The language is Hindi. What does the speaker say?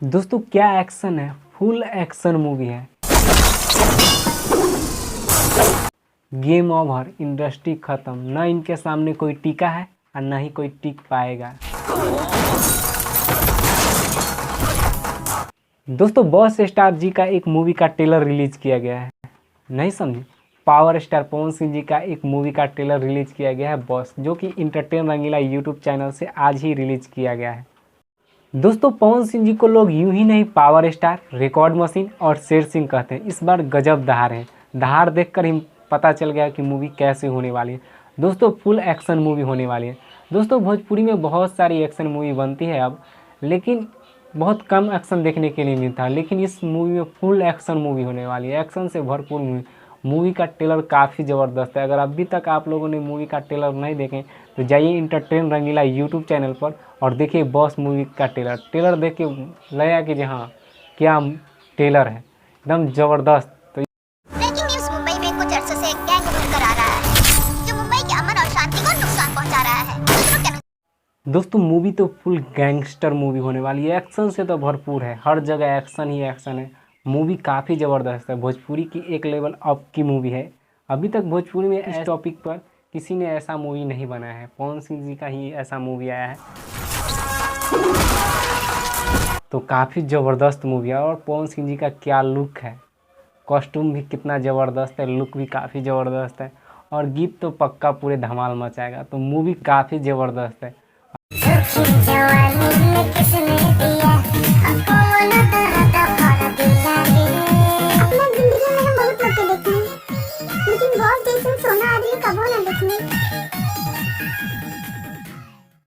दोस्तों क्या एक्शन है, फुल एक्शन मूवी है। गेम ओवर, इंडस्ट्री खत्म, ना इनके सामने कोई टिका है और ना ही कोई टिक पाएगा। दोस्तों बॉस स्टार जी का एक मूवी का ट्रेलर रिलीज किया गया है, नहीं समझे? पावर स्टार पवन सिंह जी का एक मूवी का ट्रेलर रिलीज किया गया है बॉस, जो कि इंटरटेन रंगीला यूट्यूब चैनल से आज ही रिलीज किया गया है। दोस्तों पवन सिंह जी को लोग यूं ही नहीं पावर स्टार, रिकॉर्ड मशीन और शेर सिंह कहते हैं। इस बार गजब दहाड़ है। दहाड़ देखकर ही पता चल गया कि मूवी कैसे होने वाली है। दोस्तों फुल एक्शन मूवी होने वाली है। दोस्तों भोजपुरी में बहुत सारी एक्शन मूवी बनती है अब, लेकिन बहुत कम एक्शन देखने के लिए मिलता है। लेकिन इस मूवी में फुल एक्शन मूवी होने वाली है, एक्शन से भरपूर मूवी। मूवी का ट्रेलर काफ़ी ज़बरदस्त है। अगर अभी तक आप लोगों ने मूवी का ट्रेलर नहीं देखें तो जाइए इंटरटेन रंगीला यूट्यूब चैनल पर और देखिए बॉस मूवी का ट्रेलर देख के लगा कि जी हाँ क्या ट्रेलर है, एकदम ज़बरदस्त। तो ब्रेकिंग न्यूज, मुंबई में कुछ अरसे से एक गैंग घूमकर आ रहा है जो मुंबई के अमन और शांति को नुकसान पहुंचा रहा है। सूत्रों के दोस्तों मूवी तो फुल गैंगस्टर मूवी होने वाली है, एक्शन से तो भरपूर है, हर जगह एक्शन ही एक्शन है। मूवी काफ़ी ज़बरदस्त है, भोजपुरी की एक लेवल अप की मूवी है। अभी तक भोजपुरी में इस टॉपिक पर किसी ने ऐसा मूवी नहीं बनाया है, पवन सिंह जी का ही ऐसा मूवी आया है। तो काफ़ी ज़बरदस्त मूवी है। और पवन सिंह जी का क्या लुक है, कॉस्ट्यूम भी कितना ज़बरदस्त है, लुक भी काफ़ी ज़बरदस्त है और गीत तो पक्का पूरे धमाल मचाएगा। तो मूवी काफ़ी ज़बरदस्त है।